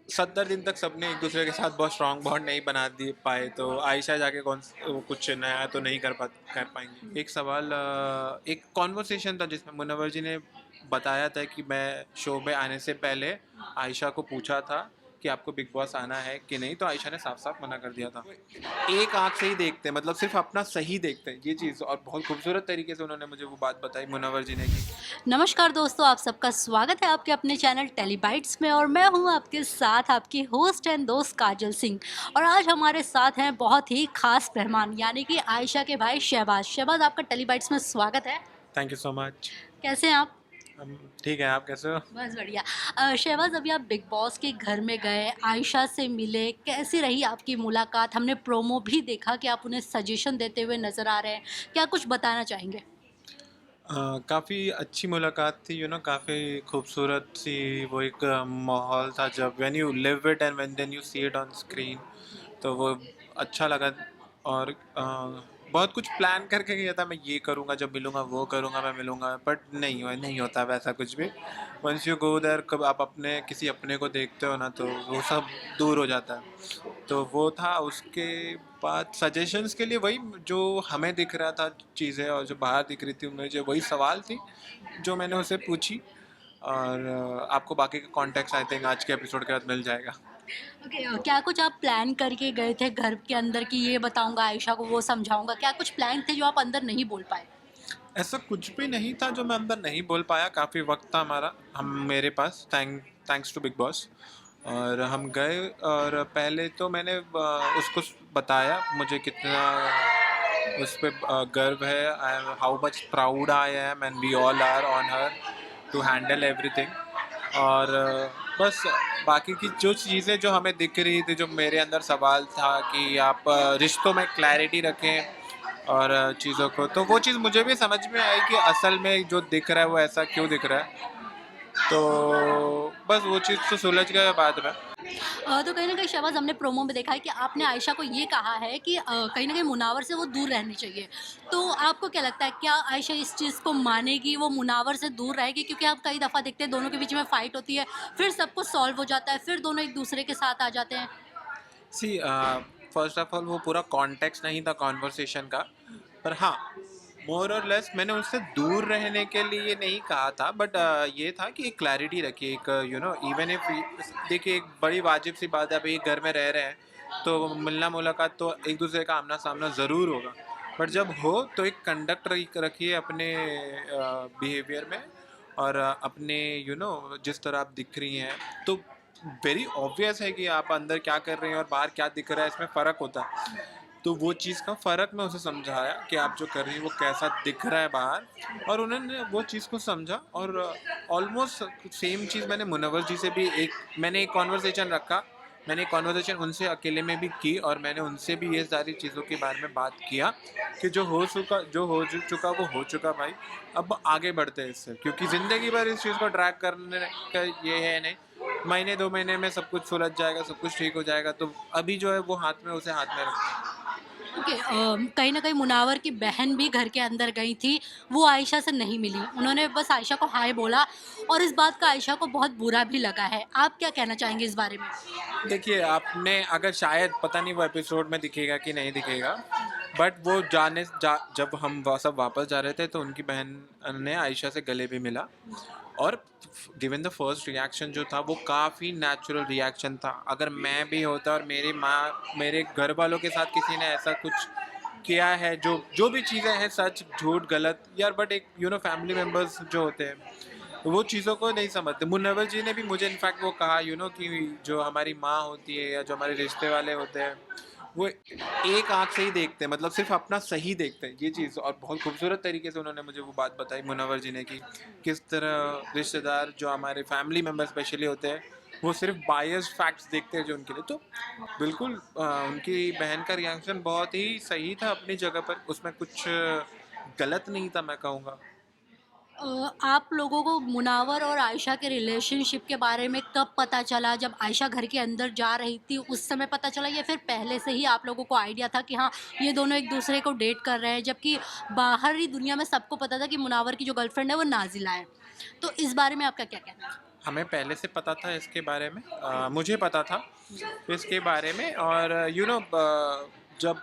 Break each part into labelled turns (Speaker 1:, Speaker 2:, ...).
Speaker 1: 70 दिन तक सबने एक दूसरे के साथ बहुत स्ट्रांग बॉन्ड नहीं बना दिए पाए, तो आयशा जाके वो कुछ नया तो नहीं कर पाएंगे। एक सवाल, एक कॉन्वर्सेशन था जिसमें मुनव्वर जी ने बताया था कि मैं शो में आने से पहले आयशा को पूछा था कि आपको बिग बॉस आना है कि नहीं, तो आयशा ने साफ साफ मना कर दिया था। एक आंख से ही देखते हैं, मतलब सिर्फ अपना सही देखते हैं, ये चीज़। और बहुत खूबसूरत तरीके से उन्होंने मुझे वो बात बताई, मुनव्वर जी ने, की
Speaker 2: नमस्कार दोस्तों, आप सबका स्वागत है आपके अपने चैनल टेलीबाइट्स में। और मैं हूं आपके साथ आपकी होस्ट एंड दोस्त काजल सिंह। और आज हमारे साथ हैं बहुत ही खास मेहमान, यानी कि आयशा के भाई शहबाज। शहबाज, आपका टेलीबाइट्स में स्वागत है।
Speaker 1: Thank you so much.
Speaker 2: कैसे हैं आप?
Speaker 1: हम ठीक है, आप कैसे हो?
Speaker 2: बस बढ़िया। शहबाज, अभी आप बिग बॉस के घर में गए, आयशा से मिले, कैसी रही आपकी मुलाकात? हमने प्रोमो भी देखा कि आप उन्हें सजेशन देते हुए नज़र आ रहे हैं, क्या कुछ बताना चाहेंगे?
Speaker 1: काफ़ी अच्छी मुलाकात थी, काफ़ी खूबसूरत सी वो एक माहौल था, जब when you live it and when then you see it on screen, तो वो अच्छा लगा। और बहुत कुछ प्लान करके गया था, मैं ये करूँगा, जब मिलूँगा वो करूँगा, मैं मिलूँगा, बट नहीं होता वैसा कुछ भी। वंस यू गो देयर, कब आप अपने किसी अपने को देखते हो ना, तो वो सब दूर हो जाता है। तो वो था। उसके बाद सजेशंस के लिए वही जो हमें दिख रहा था चीज़ें, और जो बाहर दिख रही थी मुझे वही सवाल थी जो मैंने उसे पूछी। और आपको बाकी का कॉन्टेक्स्ट आई थिंक आज के एपिसोड के बाद मिल जाएगा।
Speaker 2: ओके, क्या कुछ आप प्लान करके गए थे घर के अंदर कि ये बताऊंगा आयशा को, वो समझाऊंगा? क्या कुछ प्लान थे जो आप अंदर नहीं बोल पाए?
Speaker 1: ऐसा कुछ भी नहीं था जो मैं अंदर नहीं बोल पाया, काफ़ी वक्त था हमारा, हम मेरे पास, थैंक्स टू बिग बॉस। और हम गए, और पहले तो मैंने उसको बताया मुझे कितना उस पर गर्व है, how much proud I am and we all are on her to handle everything. और बस बाकी की जो चीज़ें जो हमें दिख रही थी, जो मेरे अंदर सवाल था कि आप रिश्तों में क्लैरिटी रखें और चीज़ों को, तो वो चीज़ मुझे भी समझ में आई कि असल में जो दिख रहा है वो ऐसा क्यों दिख रहा है। तो बस वो चीज़ तो सुलझ गया बाद में।
Speaker 2: तो कहीं ना कहीं शहबाज, हमने प्रोमो में देखा है कि आपने आयशा को ये कहा है कि कहीं ना कहीं मुनावर से वो दूर रहनी चाहिए। तो आपको क्या लगता है, क्या आयशा इस चीज़ को मानेगी, वो मुनावर से दूर रहेगी? क्योंकि आप कई दफ़ा देखते हैं दोनों के बीच में फाइट होती है, फिर सब कुछ सॉल्व हो जाता है, फिर दोनों एक दूसरे के साथ आ जाते हैं।
Speaker 1: सी, फर्स्ट ऑफ ऑल वो पूरा कॉन्टेक्स्ट नहीं था कॉन्वर्सेशन का, पर हाँ, मोर और लेस मैंने उससे दूर रहने के लिए नहीं कहा था, बट ये था कि एक क्लैरिटी रखिए, एक इवन इफ, देखिए एक बड़ी वाजिब सी बात है, अभी एक घर में रह रहे हैं तो मिलना मुलाकात तो एक दूसरे का आमना सामना ज़रूर होगा, बट जब हो तो एक कंडक्ट रखिए अपने बिहेवियर में, और अपने जिस तरह आप दिख रही हैं, तो वेरी ऑब्वियस है कि आप अंदर क्या कर रहे हैं और बाहर क्या दिख रहा है, इसमें फ़र्क होता है। तो वो चीज़ का फ़र्क मैं उसे समझाया कि आप जो कर रही हैं वो कैसा दिख रहा है बाहर, और उन्होंने वो चीज़ को समझा। और ऑलमोस्ट सेम चीज़ मैंने मुनव्वर जी से भी मैंने एक कॉन्वर्सेशन रखा, मैंने एक कॉन्वर्सेशन उनसे अकेले में भी की, और मैंने उनसे भी ये सारी चीज़ों के बारे में बात किया कि जो हो चुका वो हो चुका भाई, अब आगे बढ़ते हैं इससे, क्योंकि ज़िंदगी भर इस चीज़ को ट्रैक करने का ये है नहीं, महीने 2 महीने में सब कुछ सुलझ जाएगा, सब कुछ ठीक हो जाएगा, तो अभी जो है वो हाथ में, उसे हाथ में रखते हैं।
Speaker 2: ओके, कहीं न कहीं मुनावर की बहन भी घर के अंदर गई थी, वो आयशा से नहीं मिली। उन्होंने बस आयशा को हाय बोला और इस बात का आयशा को बहुत बुरा भी लगा है। आप क्या कहना चाहेंगे इस बारे में?
Speaker 1: देखिए, आपने अगर, शायद पता नहीं वो एपिसोड में दिखेगा कि नहीं दिखेगा, बट वो जब हम सब वापस जा रहे थे तो उनकी बहन ने आयशा से गले भी मिला, और गिवन द फर्स्ट रिएक्शन जो था वो काफ़ी नेचुरल रिएक्शन था। अगर मैं भी होता और मेरी माँ, मेरे घर वालों के साथ किसी ने ऐसा कुछ किया है, जो जो भी चीज़ें हैं, सच झूठ गलत यार, बट एक फैमिली मेम्बर्स जो होते हैं वो चीज़ों को नहीं समझते। मुनव्वर जी ने भी मुझे इनफैक्ट वो कहा, कि जो हमारी माँ होती है या जो हमारे रिश्ते वाले होते हैं, वो एक आँख से ही देखते हैं, मतलब सिर्फ अपना सही देखते हैं, ये चीज़। और बहुत खूबसूरत तरीके से उन्होंने मुझे वो बात बताई, मुनव्वर जी ने, कि किस तरह रिश्तेदार जो हमारे फैमिली मेम्बर स्पेशली होते हैं, वो सिर्फ बायस्ड फैक्ट्स देखते हैं जो उनके लिए। तो बिल्कुल उनकी बहन का रिएक्शन बहुत ही सही था अपनी जगह पर, उसमें कुछ गलत नहीं था, मैं कहूँगा।
Speaker 2: आप लोगों को मुनावर और आयशा के रिलेशनशिप के बारे में कब पता चला? जब आयशा घर के अंदर जा रही थी उस समय पता चला, या फिर पहले से ही आप लोगों को आइडिया था कि हाँ, ये दोनों एक दूसरे को डेट कर रहे हैं? जबकि बाहरी दुनिया में सबको पता था कि मुनावर की जो गर्लफ्रेंड है वो नाज़िला है। तो इस बारे में आपका क्या कहना है?
Speaker 1: हमें पहले से पता था इसके बारे में, मुझे पता था इसके बारे में। और जब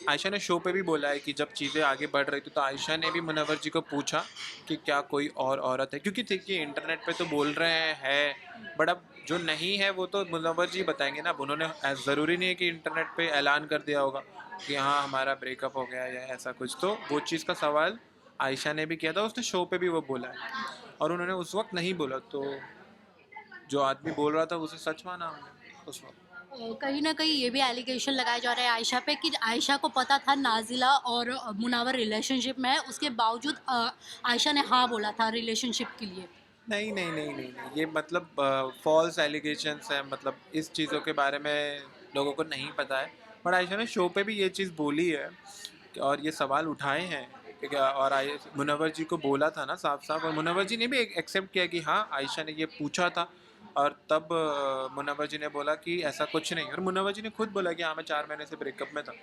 Speaker 1: आयशा ने शो पे भी बोला है कि जब चीज़ें आगे बढ़ रही थी तो आयशा ने भी मुनव्वर जी को पूछा कि क्या कोई और औरत है, क्योंकि देखिए इंटरनेट पे तो बोल रहे हैं बट अब जो नहीं है वो तो मुनव्वर जी बताएंगे ना। अब उन्होंने ज़रूरी नहीं है कि इंटरनेट पे ऐलान कर दिया होगा कि हाँ हमारा ब्रेकअप हो गया या ऐसा कुछ। तो वो चीज़ का सवाल आयशा ने भी किया था, उसने शो पे भी वो बोला है और उन्होंने उस वक्त नहीं बोला, तो जो आदमी बोल रहा था उसे सच माना हमने उस वक्त।
Speaker 2: कहीं न कहीं ये भी एलिगेशन लगाया जा रहा है आयशा पे कि आयशा को पता था नाज़िला और मुनावर रिलेशनशिप में है, उसके बावजूद आयशा ने हाँ बोला था रिलेशनशिप के लिए।
Speaker 1: नहीं नहीं नहीं नहीं नहीं, ये मतलब फॉल्स एलिगेशंस है, मतलब इस चीज़ों के बारे में लोगों को नहीं पता है। बट आयशा ने शो पे भी ये चीज़ बोली है और ये सवाल उठाए हैं ठीक है। और मुनव्वर जी को बोला था ना साफ साफ, और मुनव्वर जी ने भी एक्सेप्ट किया कि हाँ आयशा ने ये पूछा था। और तब मुनव्वर जी ने बोला कि ऐसा कुछ नहीं, और मुनव्वर जी ने खुद बोला कि हाँ मैं 4 महीने से ब्रेकअप में था।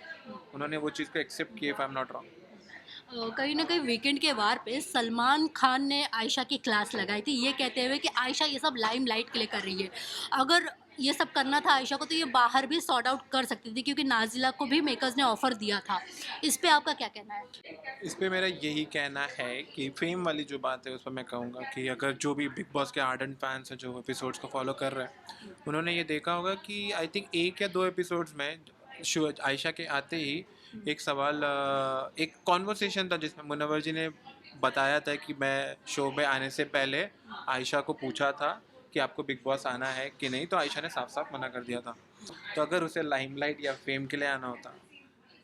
Speaker 1: उन्होंने वो चीज़ को एक्सेप्ट किया, if I am not wrong.
Speaker 2: कहीं न कहीं वीकेंड के वार पे सलमान खान ने आयशा की क्लास लगाई थी, ये कहते हुए कि आयशा ये सब लाइमलाइट के लिए कर रही है। अगर ये सब करना था आयशा को तो ये बाहर भी सॉर्ट आउट कर सकती थी क्योंकि नाज़िला को भी मेकर्स ने ऑफ़र दिया था। इस पे आपका क्या कहना है?
Speaker 1: इस पे मेरा यही कहना है कि फेम वाली जो बात है उस पर मैं कहूँगा कि अगर जो भी बिग बॉस के आर्डेंट फैंस हैं जो एपिसोड्स को फॉलो कर रहे हैं, उन्होंने ये देखा होगा कि आई थिंक 1 या 2 एपिसोड्स में आयशा के आते ही एक सवाल, एक कॉन्वर्सेशन था जिसमें मुनव्वर जी ने बताया था कि मैं शो में आने से पहले आयशा को पूछा था कि आपको बिग बॉस आना है कि नहीं, तो आयशा ने साफ साफ मना कर दिया था। तो अगर उसे लाइमलाइट या फेम के लिए आना होता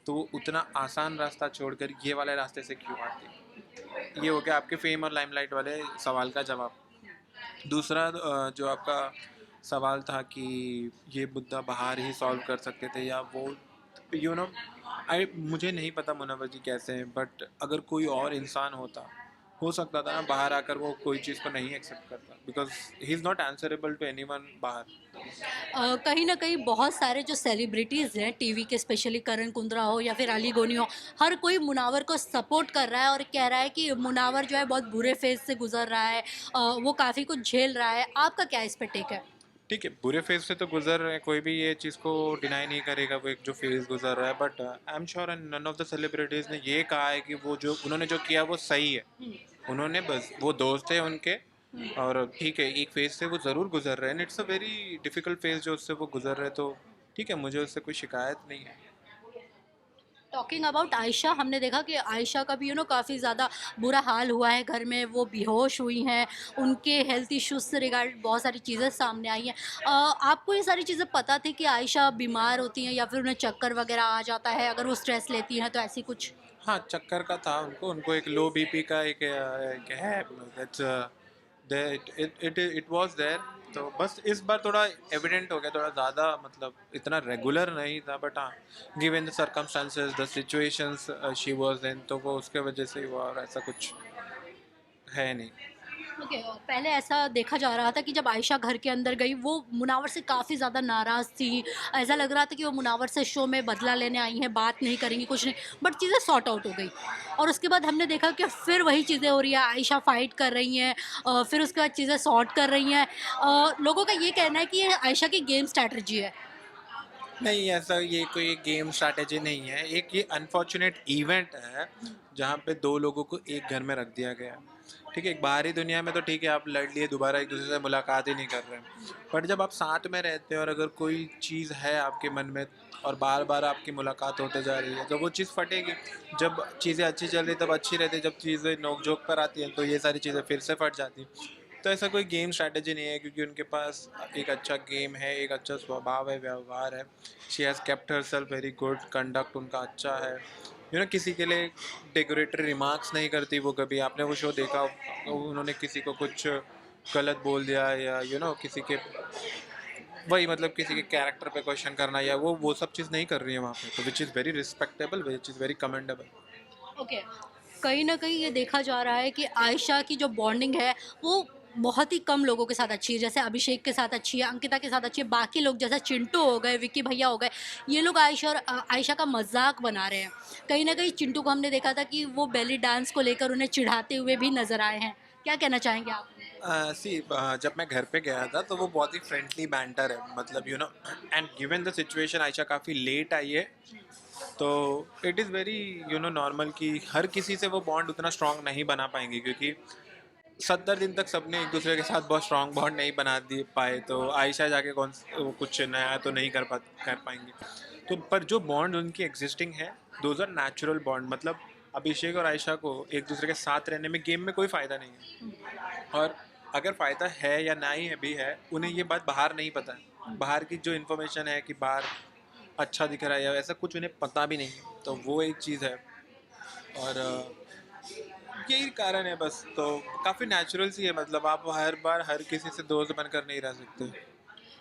Speaker 1: तो वो उतना आसान रास्ता छोड़कर ये वाले रास्ते से क्यों आती। ये हो गया आपके फेम और लाइमलाइट वाले सवाल का जवाब। दूसरा जो आपका सवाल था कि ये मुद्दा बाहर ही सॉल्व कर सकते थे या वो, यू नो आई मुझे नहीं पता मुनव्वर जी कैसे हैं, बट अगर कोई और इंसान होता हो सकता था ना बाहर आकर वो कोई चीज़ को नहीं एक्सेप्ट करता, because he is not answerable to anyone बाहर।
Speaker 2: कहीं न कहीं बहुत सारे जो सेलिब्रिटीज़ हैं टीवी के, स्पेशली करण कुंद्रा हो या फिर अली गोनी हो, हर कोई मुनावर को सपोर्ट कर रहा है और कह रहा है कि मुनावर जो है बहुत बुरे फेज़ से गुज़र रहा है, वो काफ़ी कुछ झेल रहा है। आपका क्या इस पे टेक है?
Speaker 1: ठीक है, बुरे फेज से तो गुजर रहे हैं, कोई भी ये चीज़ को डिनाई नहीं करेगा वो एक जो फेज गुजर रहा है। But I am sure and none of the celebrities ने ये कहा है कि वो जो उन्होंने जो किया वो सही है।
Speaker 2: हुँ,
Speaker 1: उन्होंने बस, वो दोस्त है उनके,
Speaker 2: हुँ।
Speaker 1: और ठीक है एक फेज से वो ज़रूर गुजर रहे हैं, it's a very difficult phase जो उससे वो गुजर रहे हैं। तो ठीक है, मुझे उससे कोई शिकायत नहीं है।
Speaker 2: टॉकिंग अबाउट आयशा, हमने देखा कि आयशा का भी काफ़ी ज़्यादा बुरा हाल हुआ है घर में, वो बेहोश हुई हैं, उनके हेल्थ इश्यूज़ से रिगार्डेड बहुत सारी चीज़ें सामने आई हैं। आपको ये सारी चीज़ें पता थी कि आयशा बीमार होती हैं या फिर उन्हें चक्कर वगैरह आ जाता है अगर वो स्ट्रेस लेती हैं तो ऐसी कुछ?
Speaker 1: हाँ, चक्कर का था उनको, उनको एक लो बीपी का एक है, दैट्स इट वाज़ देयर। तो बस इस बार थोड़ा एविडेंट हो गया, थोड़ा ज़्यादा, मतलब इतना रेगुलर नहीं था, बट हाँ given the circumstances the situations she was in, तो वो उसके वजह से हुआ और ऐसा कुछ है नहीं।
Speaker 2: ओके, पहले ऐसा देखा जा रहा था कि जब आयशा घर के अंदर गई वो मुनावर से काफ़ी ज़्यादा नाराज़ थी। ऐसा लग रहा था कि वो मुनावर से शो में बदला लेने आई हैं, बात नहीं करेंगी, कुछ नहीं, बट चीज़ें सॉर्ट आउट हो गई। और उसके बाद हमने देखा कि फिर वही चीज़ें हो रही हैं, आयशा फ़ाइट कर रही हैं, फिर उसके बाद चीज़ें सॉर्ट कर रही हैं। लोगों का ये कहना है कि ये आयशा की गेम स्ट्रैटेजी है।
Speaker 1: नहीं, ऐसा ये कोई गेम स्ट्रैटेजी नहीं है, एक ये अनफॉर्चुनेट इवेंट है जहाँ पे 2 लोगों को एक घर में रख दिया गया। ठीक है, एक बाहरी दुनिया में तो ठीक है आप लड़ लिए, दोबारा एक दूसरे से मुलाकात ही नहीं कर रहे हैं। बट जब आप साथ में रहते हैं और अगर कोई चीज़ है आपके मन में और बार-बार आपकी मुलाकात होते जा रही है, तो वो चीज़ फटेगी। जब चीज़ें अच्छी चल रही तब अच्छी रहती है, जब चीज़ें नोक-झोंक पर आती हैं तो ये सारी चीज़ें फिर से फट जाती हैं। तो ऐसा कोई गेम स्ट्रैटेजी नहीं है, क्योंकि उनके पास एक अच्छा गेम है, एक अच्छा स्वभाव है, व्यवहार है। She has kept herself very good, conduct उनका अच्छा है। किसी के लिए डेकोरेटरी रिमार्क्स नहीं करती वो कभी। आपने वो शो देखा उन्होंने किसी को कुछ गलत बोल दिया या किसी के, वही मतलब किसी के कैरेक्टर पे क्वेश्चन करना या वो सब चीज़ नहीं कर रही है वहाँ पे, तो which is very respectable, which is very commendable.
Speaker 2: Okay, कहीं न कहीं ये देखा जा रहा है कि आयशा की जो बॉन्डिंग है, वो बहुत ही कम लोगों के साथ अच्छी है। जैसे अभिषेक के साथ अच्छी है, अंकिता के साथ अच्छी है, बाकी लोग जैसे चिंटू हो गए, विक्की भैया हो गए, ये लोग आयशा और आयशा का मज़ाक बना रहे हैं। कहीं न कहीं चिंटू को हमने देखा था कि वो बेली डांस को लेकर उन्हें चिढ़ाते हुए भी नज़र आए हैं। क्या कहना चाहेंगे आप?
Speaker 1: जब मैं घर पे गया था तो वो बहुत ही फ्रेंडली बैंटर है, मतलब and given the situation Ayesha काफ़ी लेट आई है, तो इट इज़ वेरी नॉर्मल कि हर किसी से वो बॉन्ड उतना स्ट्रांग नहीं बना पाएंगे, क्योंकि 70 दिन तक सबने एक दूसरे के साथ बहुत स्ट्रांग बॉन्ड नहीं बना दिए पाए, तो आयशा जाके वो कुछ नया तो नहीं कर पाएंगे। तो पर जो बॉन्ड उनकी एग्जिस्टिंग है, दोज आर नेचुरल बॉन्ड, मतलब अभिषेक और आयशा को एक दूसरे के साथ रहने में गेम में कोई फ़ायदा नहीं है, और अगर फ़ायदा है या नहीं है भी है, उन्हें ये बात बाहर नहीं पता है, बाहर की जो इन्फॉर्मेशन है कि बाहर अच्छा दिख रहा है या ऐसा कुछ उन्हें पता भी नहीं है, तो वो एक चीज़ है। और यही कारण है बस, तो काफ़ी नेचुरल सी है, मतलब आप हर बार हर किसी से दोस्त बनकर नहीं रह सकते।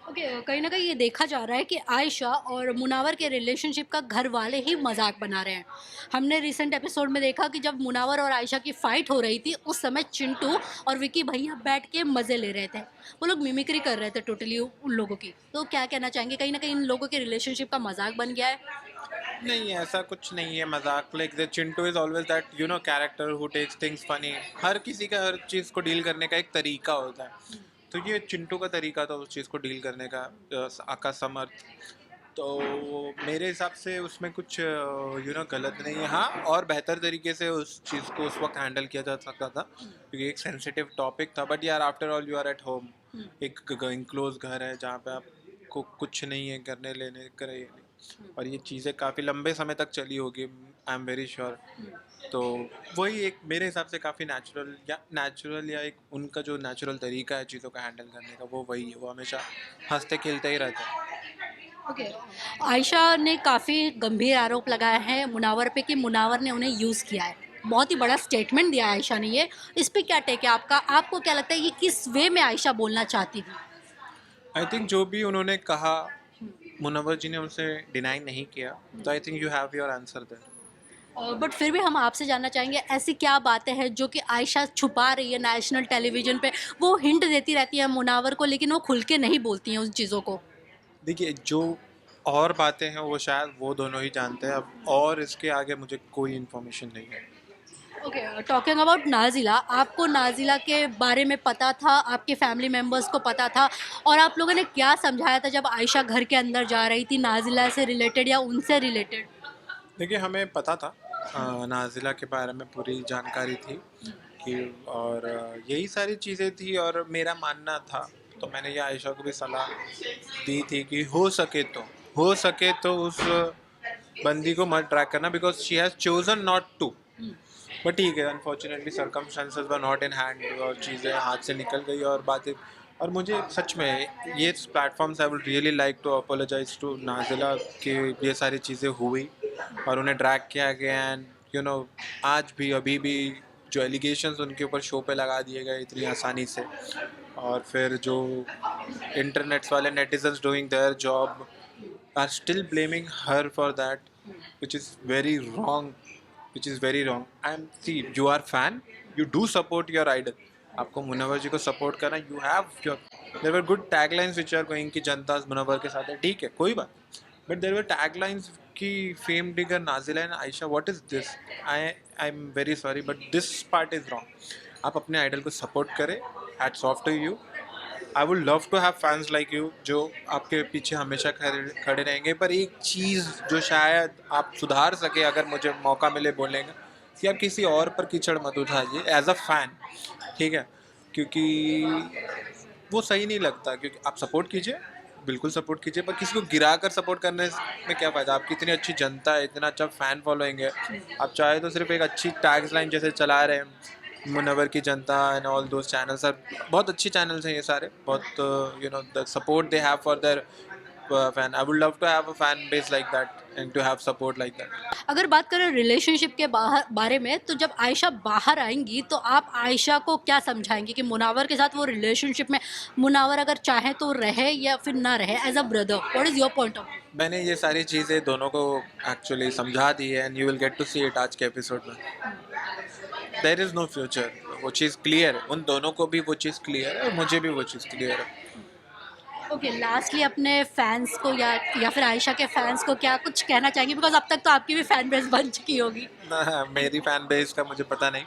Speaker 2: ओके, कहीं न कहीं ये देखा जा रहा है कि आयशा और मुनावर के रिलेशनशिप का घर वाले ही मज़ाक बना रहे हैं। हमने रिसेंट एपिसोड में देखा कि जब मुनावर और आयशा की फ़ाइट हो रही थी, उस समय चिंटू और विकी भैया बैठ के मज़े ले रहे थे। वो लोग मिमिक्री कर रहे थे टोटली उन लोगों की। तो क्या कहना चाहेंगे, कहीं न कहीं इन लोगों के रिलेशनशिप का मज़ाक बन गया है?
Speaker 1: नहीं, ऐसा कुछ नहीं है मजाक, like the Chintu is always that character who takes things funny. हर किसी का हर चीज़ को डील करने का एक तरीका होता है, तो ये चिंटू का तरीका था उस चीज़ को डील करने का, आका समर्थ। तो मेरे हिसाब से उसमें कुछ गलत नहीं है, हाँ, और बेहतर तरीके से उस चीज़ को उस वक्त हैंडल किया जा सकता था, क्योंकि एक सेंसिटिव टॉपिक था, बट यार after all you are at home,
Speaker 2: हुँ,
Speaker 1: एक इनक्लोज घर है जहाँ पे आपको कुछ नहीं है करने लेने करे,
Speaker 2: हुँ,
Speaker 1: और ये चीज़ें काफ़ी लंबे समय तक चली होगी, आई एम वेरी श्योर।
Speaker 2: हुँ।
Speaker 1: तो वही एक मेरे हिसाब से काफ़ी नेचुरल या एक उनका जो नेचुरल तरीका है चीज़ों का हैंडल करने का, वो वही है, वो हमेशा हंसते खेलते ही रहते हैं।
Speaker 2: ओके, आयशा ने काफ़ी गंभीर आरोप लगाए हैं मुनावर पे कि मुनावर ने उन्हें यूज़ किया है। बहुत ही बड़ा स्टेटमेंट दिया है आयशा ने ये। इस पे क्या टेक है आपका? आपको क्या लगता है ये किस वे में आयशा बोलना चाहती थी?
Speaker 1: आई थिंक जो भी उन्होंने कहा,
Speaker 2: हुँ,
Speaker 1: मुनव्वर जी ने उसे डिनाई नहीं किया,
Speaker 2: हुँ।
Speaker 1: तो I think you have your answer there.
Speaker 2: But फिर भी हम आपसे जानना चाहेंगे ऐसी क्या बातें हैं जो कि आयशा छुपा रही है नेशनल टेलीविज़न पे? वो हिंट देती रहती है मुनावर को, लेकिन वो खुल के नहीं बोलती हैं उन चीज़ों को।
Speaker 1: देखिए, जो और बातें हैं वो शायद वो दोनों ही जानते हैं, अब और इसके आगे मुझे कोई इन्फॉर्मेशन नहीं है।
Speaker 2: ओके, टॉकिंग अबाउट नाज़िला, आपको नाज़िला के बारे में पता था, आपके फैमिली मेंबर्स को पता था, और आप लोगों ने क्या समझाया था जब आयशा घर के अंदर जा रही थी नाज़िला से रिलेटेड या उनसे रिलेटेड?
Speaker 1: देखिए, हमें पता था, नाज़िला के बारे में पूरी जानकारी थी कि, और यही सारी चीज़ें थी, और मेरा मानना था, तो मैंने ये आयशा को भी सलाह दी थी कि हो सके तो उस बंदी को मत ड्रैग करना, because she has chosen not to.
Speaker 2: हुँ,
Speaker 1: बट ठीक है, unfortunately circumstances were not in hand, और चीज़ें हाथ से निकल गई और बातें, और मुझे सच में ये platforms I would really like to apologize to Nazila कि ये सारी चीज़ें हुई और उन्हें ड्रैग किया गया, एंड आज भी अभी भी जो एलिगेशंस उनके ऊपर शो पे लगा दिए गए इतनी आसानी से, और फिर जो इंटरनेट्स वाले netizens doing their job are still blaming her for that, which is very wrong, and see, you are fan, you do support your idol, आपको मुनव्वर जी को सपोर्ट करना, you have your, there were good taglines which are going कि जनता मुनव्वर के साथ है, ठीक है, कोई बात, but there were taglines कि fame digger Nazila and Ayesha, what is this? I'm very sorry but this part is wrong। आप अपने आइडल को सपोर्ट करें, hats off to you। I would love to have fans like you जो आपके पीछे हमेशा खड़े खड़े रहेंगे, पर एक चीज़ जो शायद आप सुधार सके, अगर मुझे मौका मिले बोलने का, कि आप किसी और पर कीचड़ मत उठाइए एज अ फैन, ठीक है, क्योंकि वो सही नहीं लगता, क्योंकि आप सपोर्ट कीजिए, बिल्कुल सपोर्ट कीजिए, पर किसी को गिरा कर सपोर्ट करने में क्या फ़ायदा। आपकी इतनी अच्छी जनता है, इतना अच्छा फ़ैन फॉलोइंग है, आप चाहे तो सिर्फ एक अच्छी टैग्स लाइन जैसे चला रहे हैं, मुनव्वर की जनता and all those channels are, बहुत अच्छी चैनल्स हैं ये सारे, बहुत the support they have for their fan, I would love to have a fan base like that and to have support like that.
Speaker 2: अगर बात करें रिलेशनशिप के बारे में, तो जब आयशा बाहर आएँगी तो आप आयशा को क्या समझाएँगी कि मुनावर के साथ वो रिलेशनशिप में मुनावर अगर चाहे तो रहे या फिर ना रहे as a brother? What is your point of view?
Speaker 1: मैंने ये सारी चीज़ें दोनों को एक्चुअली समझा दी है, and you will get to see it आज के एपिसोड में। देयर इज़ नो फ्यूचर, वो चीज़ क्लियर है, उन दोनों को भी वो चीज़ क्लियर है और मुझे भी वो चीज़ क्लियर है।
Speaker 2: ओके, लास्टली अपने फैंस को या फिर आयशा के फैंस को क्या कुछ कहना चाहेंगे, बिकॉज अब तक तो आपकी भी फैन बेस बन चुकी होगी।
Speaker 1: मेरी फैन बेस का मुझे पता नहीं,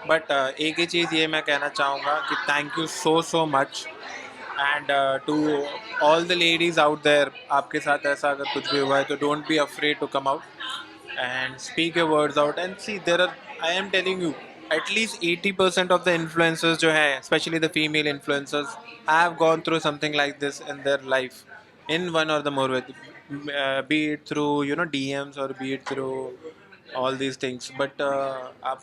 Speaker 1: बट एक ही चीज़ ये मैं कहना चाहूँगा कि thank you so so much, and to all the ladies out there, आपके साथ ऐसा अगर कुछ भी हुआ है तो don't be afraid to come out and speak your words out and see there are, I am telling you, at least 80% of the influencers जो हैं, especially the female influencers, have gone through something like this in their life in one or the more way, be it through DMs or be it through all these things, but आप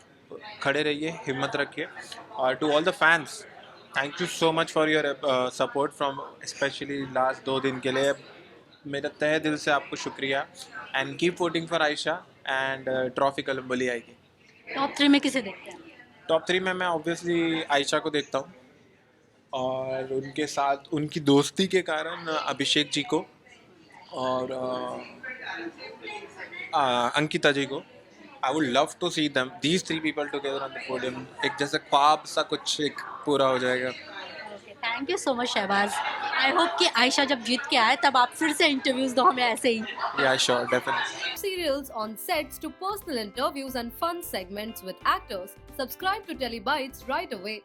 Speaker 1: खड़े रहिए, हिम्मत रखिए, और to all the fans, thank you so much for your support from especially last 2 दिन के लिए, मेरा तहे दिल से आपको शुक्रिया, and keep voting for Ayesha, and trophy कोलंबोली आएगी।
Speaker 2: टॉप 3 में किसे देखते हैं?
Speaker 1: टॉप 3 में मैं ऑब्वियसली आयशा को देखता हूँ, और उनके साथ उनकी दोस्ती के कारण अभिषेक जी को, और अंकिता जी को। I would love to see them, these 3 people together on the podium, एक जैसे ख्वाब सा कुछ एक पूरा हो जाएगा।
Speaker 2: Okay, thank you so much Shahbaz. I hope कि आयशा जब जीत के आए तब आप फिर से इंटरव्यूज दो हमें ऐसे ही।
Speaker 1: या sure, definitely.
Speaker 3: Serials on sets to personal interviews and fun segments with actors. Subscribe to Telebytes right away.